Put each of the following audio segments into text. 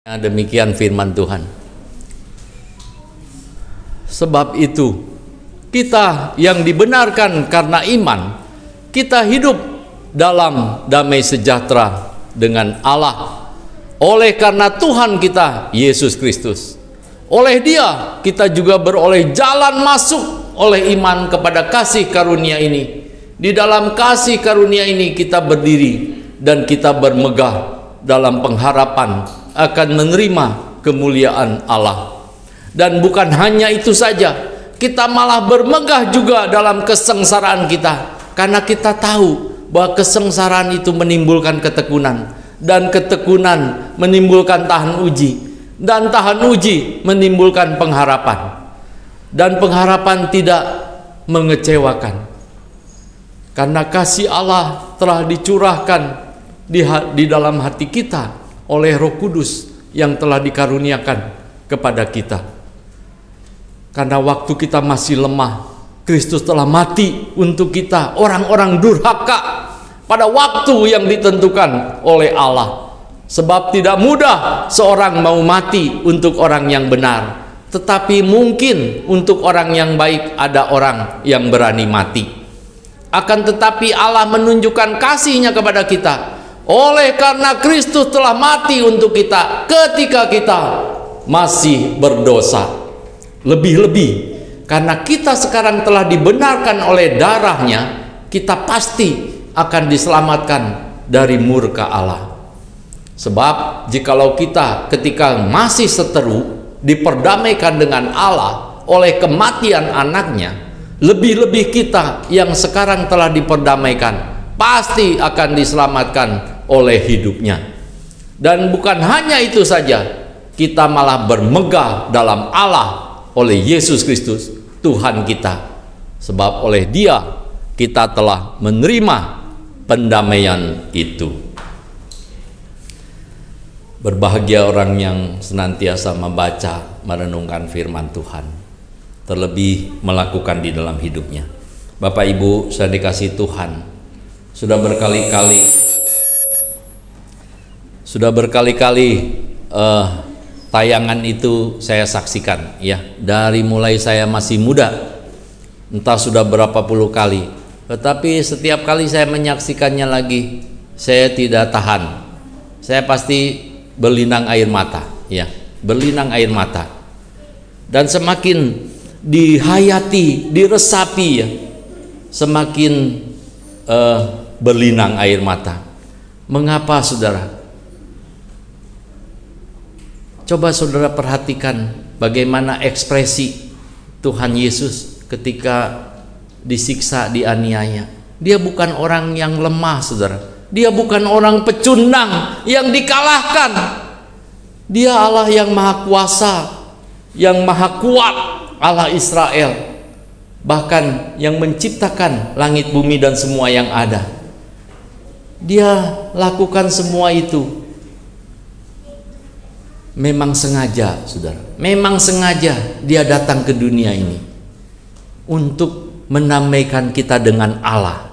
Demikian firman Tuhan. Sebab itu kita yang dibenarkan karena iman, kita hidup dalam damai sejahtera dengan Allah oleh karena Tuhan kita Yesus Kristus. Oleh Dia kita juga beroleh jalan masuk oleh iman kepada kasih karunia ini. Di dalam kasih karunia ini kita berdiri dan kita bermegah dalam pengharapan akan menerima kemuliaan Allah. Dan bukan hanya itu saja, kita malah bermegah juga dalam kesengsaraan kita, karena kita tahu bahwa kesengsaraan itu menimbulkan ketekunan, dan ketekunan menimbulkan tahan uji, dan tahan uji menimbulkan pengharapan, dan pengharapan tidak mengecewakan karena kasih Allah telah dicurahkan di dalam hati kita oleh Roh Kudus yang telah dikaruniakan kepada kita. Karena waktu kita masih lemah, Kristus telah mati untuk kita, orang-orang durhaka, pada waktu yang ditentukan oleh Allah. Sebab tidak mudah seorang mau mati untuk orang yang benar, tetapi mungkin untuk orang yang baik ada orang yang berani mati. Akan tetapi Allah menunjukkan kasih-Nya kepada kita oleh karena Kristus telah mati untuk kita ketika kita masih berdosa. Lebih-lebih karena kita sekarang telah dibenarkan oleh darah-Nya, kita pasti akan diselamatkan dari murka Allah. Sebab jikalau kita ketika masih seteru diperdamaikan dengan Allah oleh kematian anaknya, lebih-lebih kita yang sekarang telah diperdamaikan pasti akan diselamatkan oleh hidupnya. Dan bukan hanya itu saja, kita malah bermegah dalam Allah oleh Yesus Kristus Tuhan kita. Sebab oleh Dia kita telah menerima pendamaian itu. Berbahagia orang yang senantiasa membaca, merenungkan firman Tuhan, terlebih melakukan di dalam hidupnya. Bapak Ibu, saya dikasihi Tuhan, sudah berkali-kali tayangan itu saya saksikan, ya, dari mulai saya masih muda, entah sudah berapa puluh kali. Tetapi setiap kali saya menyaksikannya lagi, saya tidak tahan, saya pasti berlinang air mata, ya, berlinang air mata. Dan semakin dihayati, diresapi, ya, semakin berlinang air mata. Mengapa, saudara? Coba saudara perhatikan bagaimana ekspresi Tuhan Yesus ketika disiksa, dianiaya. Dia bukan orang yang lemah, saudara. Dia bukan orang pecundang yang dikalahkan. Dia Allah yang maha kuasa, yang maha kuat, Allah Israel, bahkan yang menciptakan langit bumi dan semua yang ada. Dia lakukan semua itu memang sengaja, saudara. Memang sengaja Dia datang ke dunia ini untuk mendamaikan kita dengan Allah.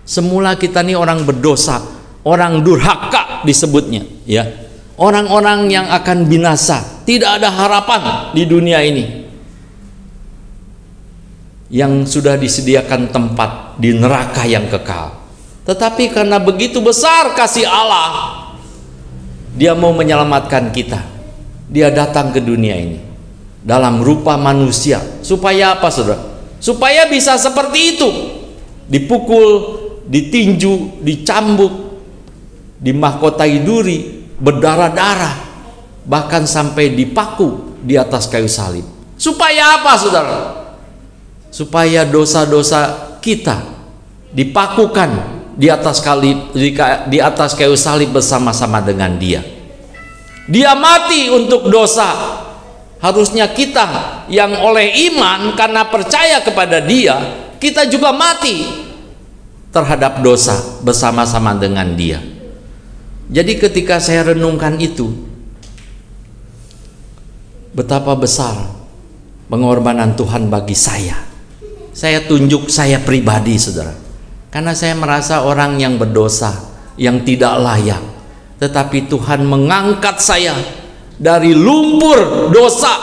Semula kita ini orang berdosa, orang durhaka disebutnya, ya, orang-orang yang akan binasa, tidak ada harapan di dunia ini, yang sudah disediakan tempat di neraka yang kekal. Tetapi karena begitu besar kasih Allah, Dia mau menyelamatkan kita. Dia datang ke dunia ini dalam rupa manusia. Supaya apa, saudara? Supaya bisa seperti itu, dipukul, ditinju, dicambuk, dimahkotai duri, berdarah-darah, bahkan sampai dipaku di atas kayu salib. Supaya apa, saudara? Supaya dosa-dosa kita dipakukan di atas kayu salib bersama-sama dengan Dia. Dia mati untuk dosa. Harusnya kita yang oleh iman karena percaya kepada Dia, kita juga mati terhadap dosa bersama-sama dengan Dia. Jadi ketika saya renungkan itu, betapa besar pengorbanan Tuhan bagi saya. Saya tunjuk saya pribadi, saudara. Karena saya merasa orang yang berdosa, yang tidak layak. Tetapi Tuhan mengangkat saya dari lumpur dosa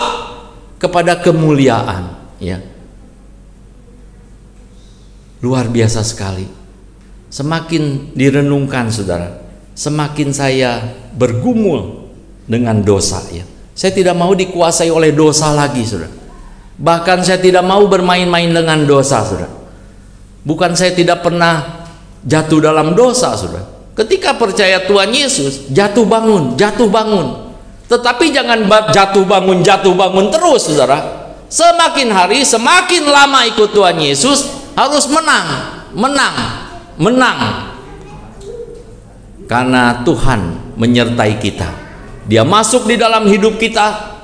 kepada kemuliaan, ya. Luar biasa sekali. Semakin direnungkan, saudara, semakin saya bergumul dengan dosa, ya. Saya tidak mau dikuasai oleh dosa lagi, saudara. Bahkan saya tidak mau bermain-main dengan dosa, saudara. Bukan saya tidak pernah jatuh dalam dosa, saudara. Ketika percaya Tuhan Yesus, jatuh bangun, jatuh bangun. Tetapi jangan jatuh bangun terus, saudara. Semakin hari, semakin lama ikut Tuhan Yesus, harus menang. Karena Tuhan menyertai kita. Dia masuk di dalam hidup kita.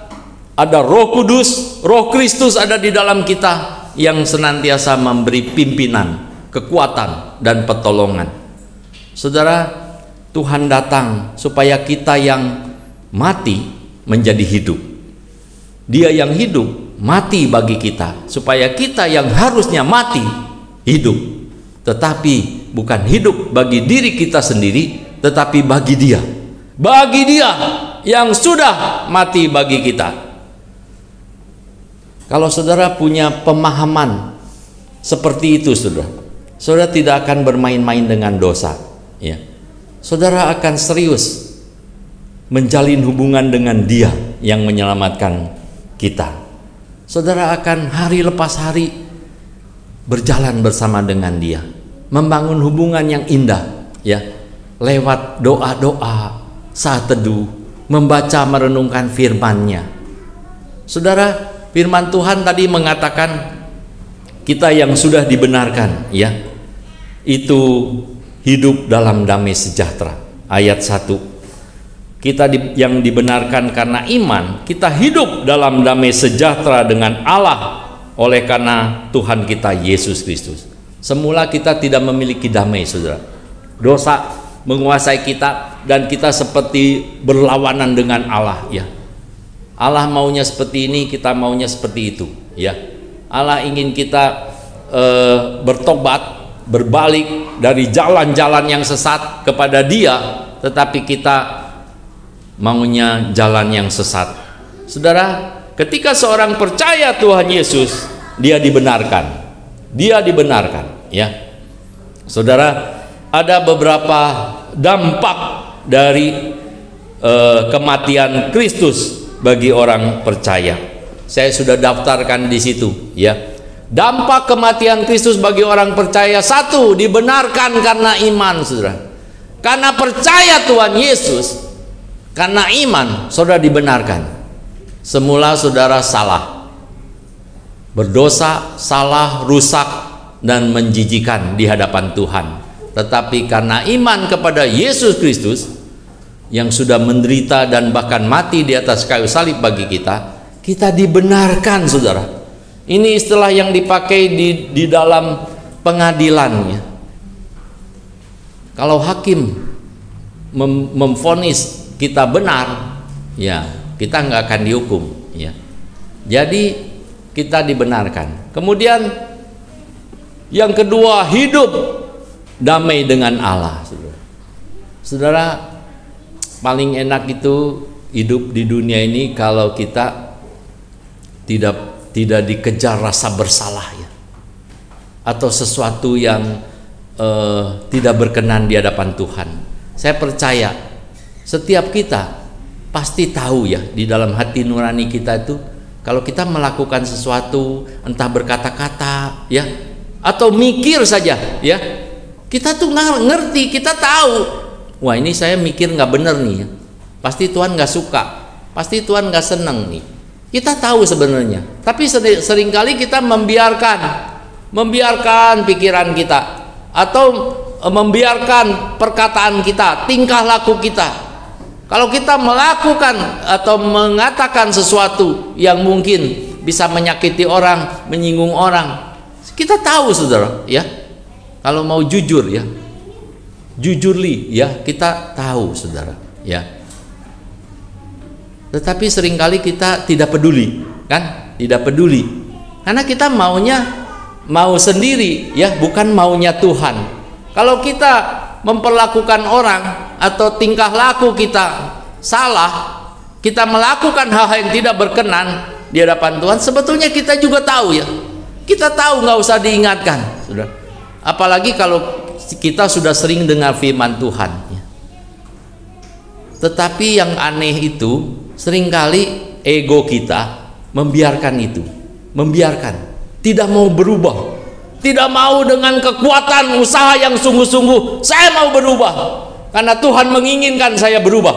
Ada Roh Kudus, Roh Kristus ada di dalam kita yang senantiasa memberi pimpinan, kekuatan, dan pertolongan. Saudara, Tuhan datang supaya kita yang mati menjadi hidup. Dia yang hidup mati bagi kita, supaya kita yang harusnya mati hidup. Tetapi bukan hidup bagi diri kita sendiri, tetapi bagi Dia. Bagi Dia yang sudah mati bagi kita. Kalau saudara punya pemahaman seperti itu, saudara tidak akan bermain-main dengan dosa, ya. Saudara akan serius menjalin hubungan dengan Dia yang menyelamatkan kita. Saudara akan hari lepas hari berjalan bersama dengan Dia, membangun hubungan yang indah, ya, lewat doa-doa, saat teduh, membaca merenungkan firman-Nya. Saudara, firman Tuhan tadi mengatakan kita yang sudah dibenarkan, ya, itu hidup dalam damai sejahtera. Ayat 1. Kita yang dibenarkan karena iman, kita hidup dalam damai sejahtera dengan Allah oleh karena Tuhan kita Yesus Kristus. Semula kita tidak memiliki damai, saudara. Dosa menguasai kita dan kita seperti berlawanan dengan Allah, ya. Allah maunya seperti ini, kita maunya seperti itu, ya. Allah ingin kita bertobat, berbalik dari jalan-jalan yang sesat kepada Dia, tetapi kita maunya jalan yang sesat. Saudara, ketika seorang percaya Tuhan Yesus, dia dibenarkan. Dia dibenarkan, ya. Saudara, ada beberapa dampak dari kematian Kristus bagi orang percaya. Saya sudah daftarkan di situ, ya. Dampak kematian Kristus bagi orang percaya: 1, dibenarkan karena iman, saudara. Karena percaya Tuhan Yesus, karena iman, saudara dibenarkan. Semula saudara salah, berdosa, salah, rusak, dan menjijikan di hadapan Tuhan. Tetapi karena iman kepada Yesus Kristus yang sudah menderita dan bahkan mati di atas kayu salib bagi kita, kita dibenarkan, saudara. Ini istilah yang dipakai di dalam pengadilannya. Kalau hakim memvonis kita benar, ya, kita nggak akan dihukum, ya. Jadi kita dibenarkan. Kemudian yang kedua, hidup damai dengan Allah, saudara. Saudara, paling enak itu hidup di dunia ini kalau kita tidak dikejar rasa bersalah, ya, atau sesuatu yang tidak berkenan di hadapan Tuhan. Saya percaya setiap kita pasti tahu, ya, di dalam hati nurani kita itu, kalau kita melakukan sesuatu, entah berkata-kata, ya, atau mikir saja, ya, kita tuh ngerti, kita tahu, wah ini saya mikir nggak bener nih, ya. Pasti Tuhan nggak suka, pasti Tuhan nggak seneng nih. Kita tahu sebenarnya, tapi seringkali kita membiarkan pikiran kita, atau membiarkan perkataan kita, tingkah laku kita. Kalau kita melakukan atau mengatakan sesuatu yang mungkin bisa menyakiti orang, menyinggung orang, kita tahu, saudara, ya. Kalau mau jujur, ya, jujurly, ya, kita tahu, saudara, ya. Tetapi seringkali kita tidak peduli, kan? Tidak peduli, karena kita mau sendiri, ya, bukan maunya Tuhan. Kalau kita memperlakukan orang atau tingkah laku kita salah, kita melakukan hal-hal yang tidak berkenan di hadapan Tuhan, sebetulnya kita juga tahu ya. Kita tahu, nggak usah diingatkan, sudah. Apalagi kalau kita sudah sering dengar firman Tuhan. Ya. Tetapi yang aneh itu, seringkali ego kita membiarkan itu, tidak mau berubah, tidak mau dengan kekuatan usaha yang sungguh-sungguh. Saya mau berubah karena Tuhan menginginkan saya berubah.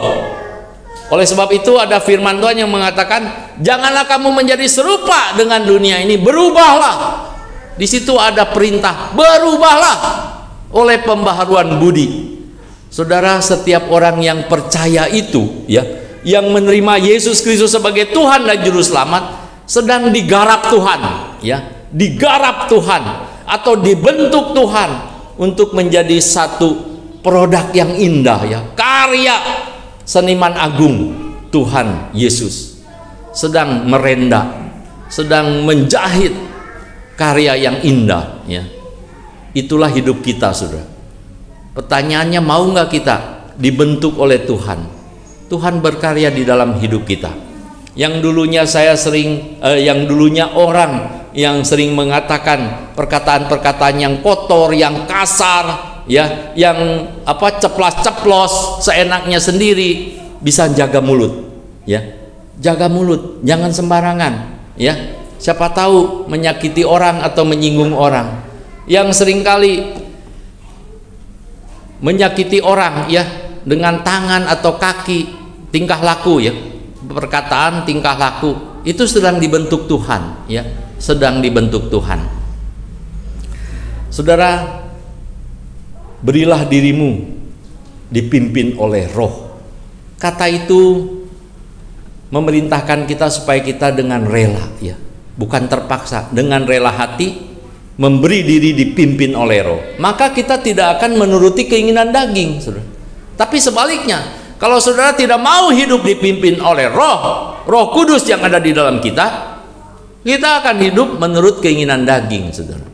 Oleh sebab itu ada firman Tuhan yang mengatakan, janganlah kamu menjadi serupa dengan dunia ini, berubahlah. Di situ ada perintah, berubahlah oleh pembaharuan budi. Saudara, setiap orang yang percaya itu, ya, yang menerima Yesus Kristus sebagai Tuhan dan Juru Selamat, sedang digarap Tuhan, ya, digarap Tuhan atau dibentuk Tuhan untuk menjadi satu produk yang indah, ya, karya seniman agung Tuhan Yesus sedang merendah, sedang menjahit karya yang indah, ya. Itulah hidup kita, saudara. Pertanyaannya, mau nggak kita dibentuk oleh Tuhan? Tuhan berkarya di dalam hidup kita. Yang dulunya yang dulunya orang yang sering mengatakan perkataan-perkataan yang kotor, yang kasar, ya, yang ceplas-ceplos seenaknya sendiri, bisa jaga mulut, ya, jaga mulut, jangan sembarangan, ya. Siapa tahu menyakiti orang atau menyinggung orang. Yang seringkali menyakiti orang, ya, dengan tangan atau kaki, tingkah laku, ya, perkataan, tingkah laku, itu sedang dibentuk Tuhan, ya, sedang dibentuk Tuhan. Saudara, berilah dirimu dipimpin oleh Roh. Kata itu memerintahkan kita supaya kita dengan rela, ya, bukan terpaksa, dengan rela hati memberi diri dipimpin oleh Roh. Maka kita tidak akan menuruti keinginan daging, saudara. Tapi sebaliknya, kalau saudara tidak mau hidup dipimpin oleh Roh Kudus yang ada di dalam kita, kita akan hidup menurut keinginan daging, saudara.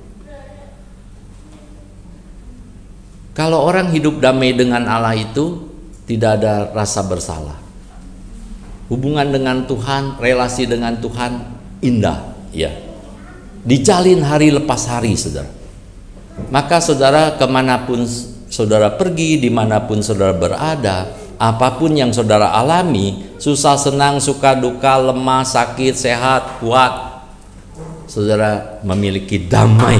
Kalau orang hidup damai dengan Allah itu tidak ada rasa bersalah. Hubungan dengan Tuhan, relasi dengan Tuhan indah, ya. Dijalin hari lepas hari, saudara. Maka saudara, kemanapun saudara pergi, dimanapun saudara berada, apapun yang saudara alami, susah senang, suka duka, lemah, sakit, sehat, kuat, saudara memiliki damai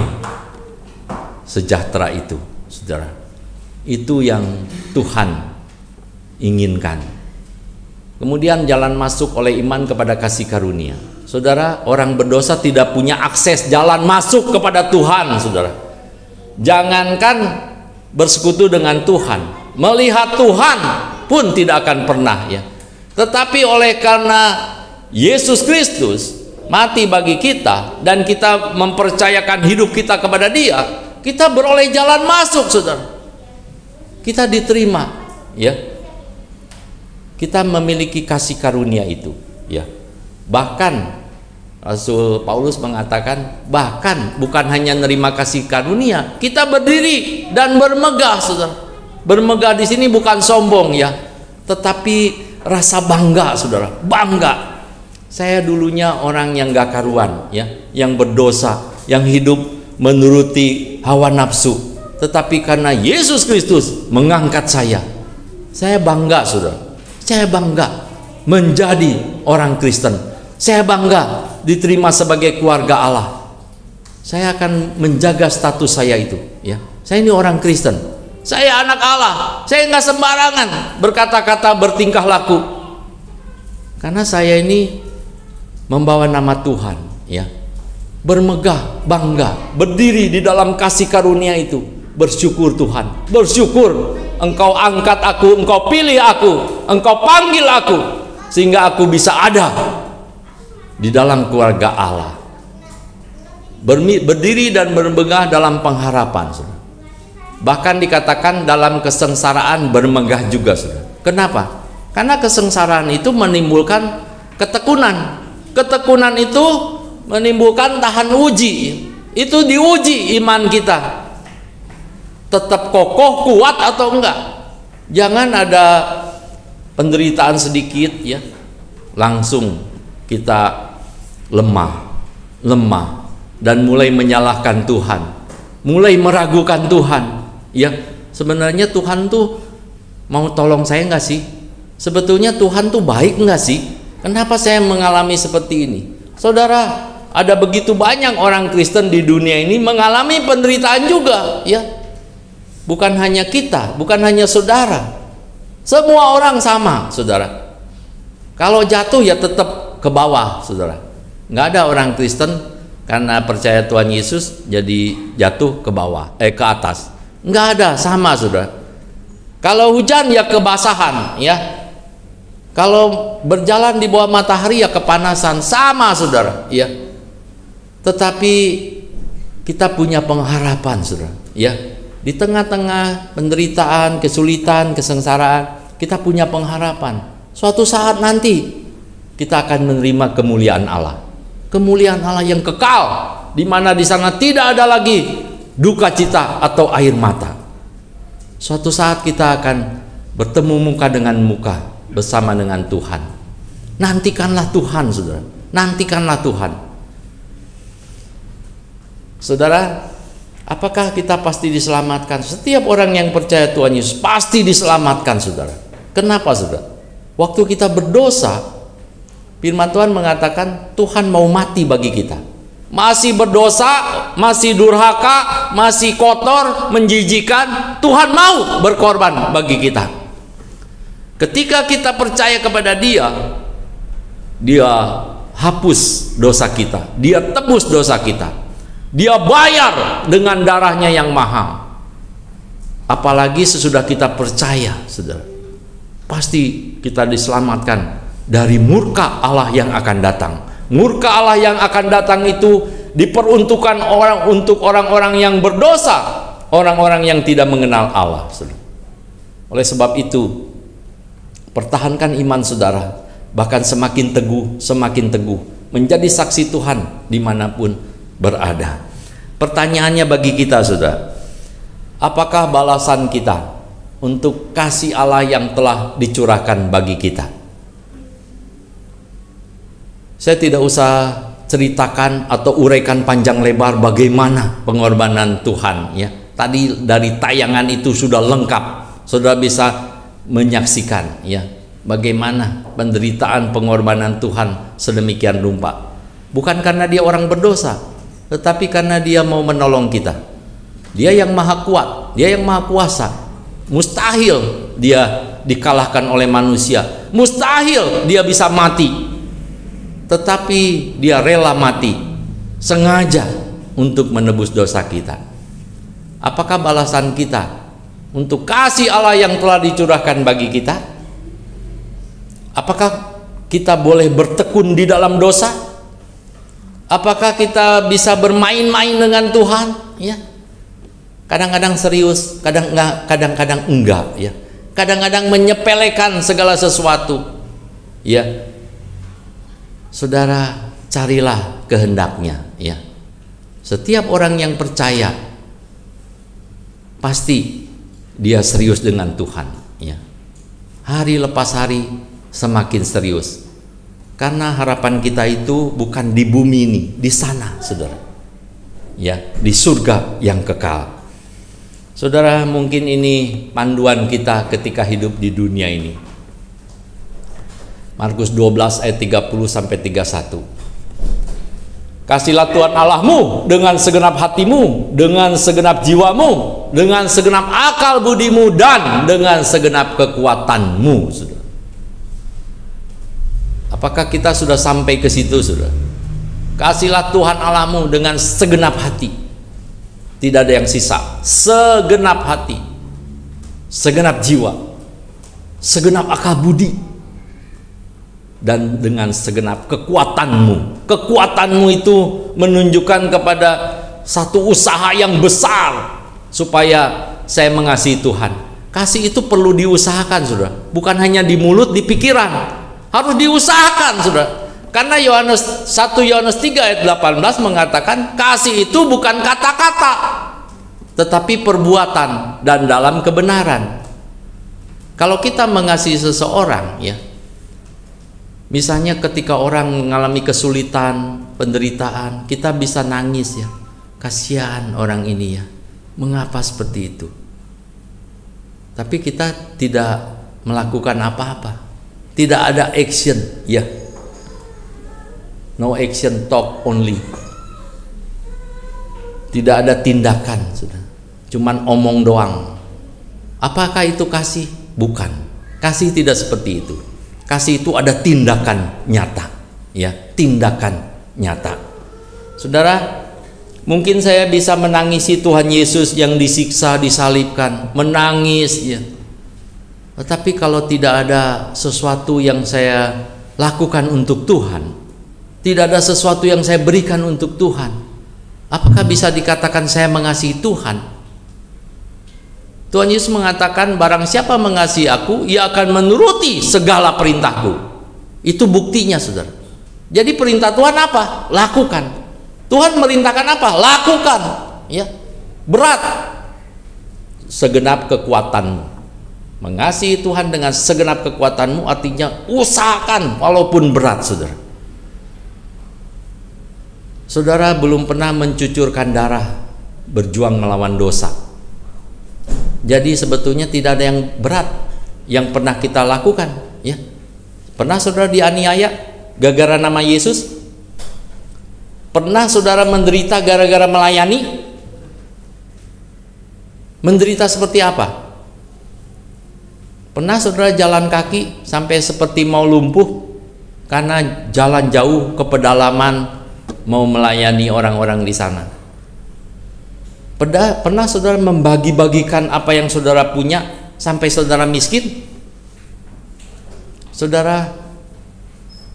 sejahtera itu, saudara. Itu yang Tuhan inginkan. Kemudian jalan masuk oleh iman kepada kasih karunia. Saudara, orang berdosa tidak punya akses jalan masuk kepada Tuhan, saudara. Jangankan bersekutu dengan Tuhan, melihat Tuhan pun tidak akan pernah, ya. Tetapi oleh karena Yesus Kristus mati bagi kita dan kita mempercayakan hidup kita kepada Dia, kita beroleh jalan masuk, saudara. Kita diterima, ya. Kita memiliki kasih karunia itu, ya. Bahkan Rasul Paulus mengatakan, bahkan bukan hanya nerima kasih karunia, kita berdiri dan bermegah, saudara. Bermegah di sini bukan sombong, ya, tetapi rasa bangga, saudara. Bangga. Saya dulunya orang yang gak karuan, ya, yang berdosa, yang hidup menuruti hawa nafsu. Tetapi karena Yesus Kristus mengangkat saya bangga, saudara. Saya bangga menjadi orang Kristen. Saya bangga diterima sebagai keluarga Allah. Saya akan menjaga status saya itu, ya. Saya ini orang Kristen. Saya anak Allah. Saya nggak sembarangan berkata-kata, bertingkah laku. Karena saya ini membawa nama Tuhan, ya. Bermegah, bangga, berdiri di dalam kasih karunia itu. Bersyukur Tuhan, bersyukur Engkau angkat aku, Engkau pilih aku, Engkau panggil aku, sehingga aku bisa ada di dalam keluarga Allah. Berdiri dan bermegah dalam pengharapan, saudara. Bahkan dikatakan dalam kesengsaraan bermegah juga, saudara. Kenapa? Karena kesengsaraan itu menimbulkan ketekunan. Ketekunan itu menimbulkan tahan uji. Itu diuji iman kita. Tetap kokoh, kuat atau enggak. Jangan ada penderitaan sedikit, ya, langsung kita lemah dan mulai menyalahkan Tuhan, mulai meragukan Tuhan. Ya, sebenarnya Tuhan tuh mau tolong saya nggak sih? Sebetulnya Tuhan tuh baik nggak sih? Kenapa saya mengalami seperti ini? Saudara, ada begitu banyak orang Kristen di dunia ini mengalami penderitaan juga, ya. Bukan hanya kita, bukan hanya saudara. Semua orang sama, saudara. Kalau jatuh ya tetap ke bawah, saudara. Nggak ada orang Kristen karena percaya Tuhan Yesus jadi jatuh ke bawah, ke atas. Nggak ada, sama, saudara. Kalau hujan ya kebasahan, ya. Kalau berjalan di bawah matahari ya kepanasan, sama, saudara, ya. Tetapi kita punya pengharapan, saudara, ya. Di tengah-tengah penderitaan, kesulitan, kesengsaraan, kita punya pengharapan. Suatu saat nanti kita akan menerima kemuliaan Allah. Kemuliaan Allah yang kekal, di mana di sana tidak ada lagi duka cita atau air mata. Suatu saat kita akan bertemu muka dengan muka bersama dengan Tuhan. Nantikanlah Tuhan, saudara. Nantikanlah Tuhan. Saudara, apakah kita pasti diselamatkan? Setiap orang yang percaya Tuhan Yesus pasti diselamatkan, saudara. Kenapa, saudara? Waktu kita berdosa, firman Tuhan mengatakan Tuhan mau mati bagi kita. Masih berdosa, masih durhaka, masih kotor, menjijikan, Tuhan mau berkorban bagi kita. Ketika kita percaya kepada Dia, Dia hapus dosa kita, Dia tebus dosa kita, Dia bayar dengan darahnya yang mahal. Apalagi sesudah kita percaya, saudara, pasti kita diselamatkan dari murka Allah yang akan datang. Murka Allah yang akan datang itu diperuntukkan untuk orang-orang yang berdosa, orang-orang yang tidak mengenal Allah, saudara. Oleh sebab itu, pertahankan iman saudara, bahkan semakin teguh menjadi saksi Tuhan dimanapun berada. Pertanyaannya bagi kita, saudara, apakah balasan kita untuk kasih Allah yang telah dicurahkan bagi kita? Saya tidak usah ceritakan atau uraikan panjang lebar bagaimana pengorbanan Tuhan, ya. Tadi dari tayangan itu sudah lengkap, saudara bisa menyaksikan, ya, bagaimana penderitaan pengorbanan Tuhan sedemikian rupa. Bukan karena Dia orang berdosa, tetapi karena Dia mau menolong kita. Dia yang maha kuat, Dia yang maha kuasa. Mustahil Dia dikalahkan oleh manusia, mustahil Dia bisa mati, tetapi Dia rela mati sengaja untuk menebus dosa kita. Apakah balasan kita untuk kasih Allah yang telah dicurahkan bagi kita? Apakah kita boleh bertekun di dalam dosa? Apakah kita bisa bermain-main dengan Tuhan? Ya, kadang-kadang serius, kadang-kadang enggak, ya. Kadang-kadang menyepelekan segala sesuatu, ya. Saudara, carilah kehendaknya, ya. Setiap orang yang percaya pasti dia serius dengan Tuhan, ya. Hari lepas hari semakin serius, karena harapan kita itu bukan di bumi ini, di sana, saudara, ya, di surga yang kekal. Saudara, mungkin ini panduan kita ketika hidup di dunia ini. Markus 12 ayat 30 sampai 31. Kasihlah Tuhan Allahmu dengan segenap hatimu, dengan segenap jiwamu, dengan segenap akal budimu, dan dengan segenap kekuatanmu, saudara. Apakah kita sudah sampai ke situ, saudara? Kasihlah Tuhan Allahmu dengan segenap hati, tidak ada yang sisa. Segenap hati, segenap jiwa, segenap akal budi, dan dengan segenap kekuatanmu. Kekuatanmu itu menunjukkan kepada satu usaha yang besar supaya saya mengasihi Tuhan. Kasih itu perlu diusahakan, saudara. Bukan hanya di mulut, di pikiran. Harus diusahakan, saudara. Karena 1 Yohanes 3 ayat 18 mengatakan kasih itu bukan kata-kata, tetapi perbuatan dan dalam kebenaran. Kalau kita mengasihi seseorang, ya, Misalnya ketika orang mengalami kesulitan, penderitaan, kita bisa nangis ya. Kasihan orang ini ya. Mengapa seperti itu? Tapi kita tidak melakukan apa-apa. Tidak ada action ya. No action, talk only. Tidak ada tindakan, sudah. Cuman omong doang. Apakah itu kasih? Bukan. Kasih tidak seperti itu. Kasih itu ada tindakan nyata, ya, tindakan nyata. Saudara, mungkin saya bisa menangisi Tuhan Yesus yang disiksa, disalibkan, menangis, ya. Tetapi kalau tidak ada sesuatu yang saya lakukan untuk Tuhan, tidak ada sesuatu yang saya berikan untuk Tuhan, apakah bisa dikatakan saya mengasihi Tuhan? Tuhan Yesus mengatakan, barang siapa mengasihi aku, ia akan menuruti segala perintahku. Itu buktinya, saudara. Jadi perintah Tuhan apa? Lakukan. Tuhan merintahkan apa? Lakukan. Ya, berat. Segenap kekuatanmu. Mengasihi Tuhan dengan segenap kekuatanmu artinya usahakan walaupun berat, saudara. Saudara belum pernah mencucurkan darah berjuang melawan dosa. Jadi sebetulnya tidak ada yang berat yang pernah kita lakukan, ya. Pernah saudara dianiaya gara-gara nama Yesus? Pernah saudara menderita gara-gara melayani? Menderita seperti apa? Pernah saudara jalan kaki sampai seperti mau lumpuh karena jalan jauh ke pedalaman mau melayani orang-orang di sana? Pernah saudara membagi-bagikan apa yang saudara punya sampai saudara miskin? Saudara,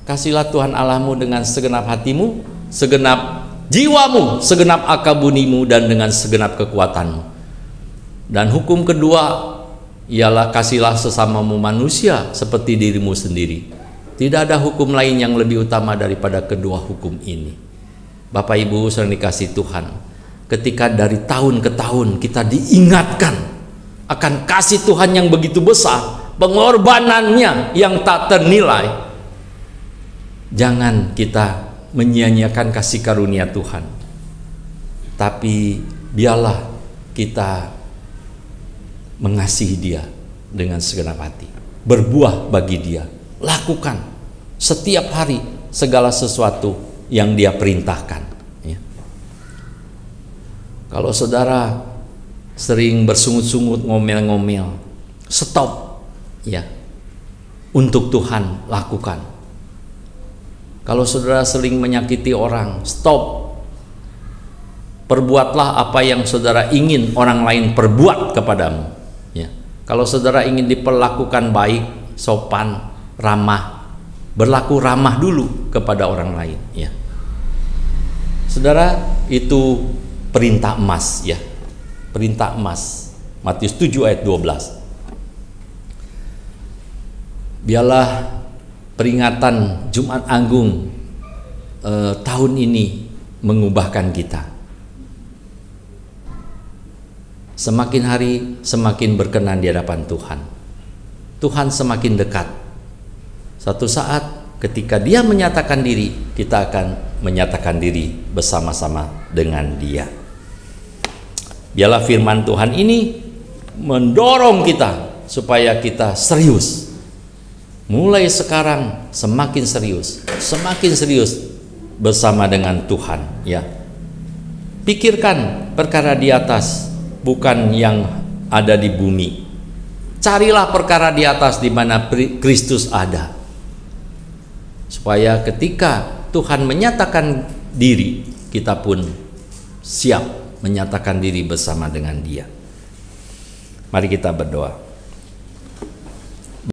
kasihlah Tuhan Allahmu dengan segenap hatimu, segenap jiwamu, segenap akal bunimu, dan dengan segenap kekuatanmu. Dan hukum kedua ialah kasihlah sesamamu manusia seperti dirimu sendiri. Tidak ada hukum lain yang lebih utama daripada kedua hukum ini. Bapak Ibu yang dikasihi Tuhan, ketika dari tahun ke tahun kita diingatkan akan kasih Tuhan yang begitu besar, pengorbanannya yang tak ternilai, jangan kita menyia-nyiakan kasih karunia Tuhan. Tapi biarlah kita mengasihi Dia dengan segenap hati, berbuah bagi Dia, lakukan setiap hari segala sesuatu yang Dia perintahkan. Kalau saudara sering bersungut-sungut, ngomel-ngomel, stop, ya. Untuk Tuhan lakukan. Kalau saudara sering menyakiti orang, stop. Perbuatlah apa yang saudara ingin orang lain perbuat kepadamu. Ya. Kalau saudara ingin diperlakukan baik, sopan, ramah, berlaku ramah dulu kepada orang lain. Ya. Saudara, itu perintah emas, ya. Perintah emas. Matius 7 ayat 12. Biarlah peringatan Jumat Agung tahun ini mengubahkan kita. Semakin hari semakin berkenan di hadapan Tuhan. Tuhan semakin dekat. Suatu saat ketika Dia menyatakan diri, kita akan menyatakan diri bersama-sama dengan Dia. Biarlah firman Tuhan ini mendorong kita supaya kita serius. Mulai sekarang semakin serius bersama dengan Tuhan, ya. Pikirkan perkara di atas, bukan yang ada di bumi. Carilah perkara di atas di mana Kristus ada. Supaya ketika Tuhan menyatakan diri, kita pun siap menyatakan diri bersama dengan Dia. Mari kita berdoa.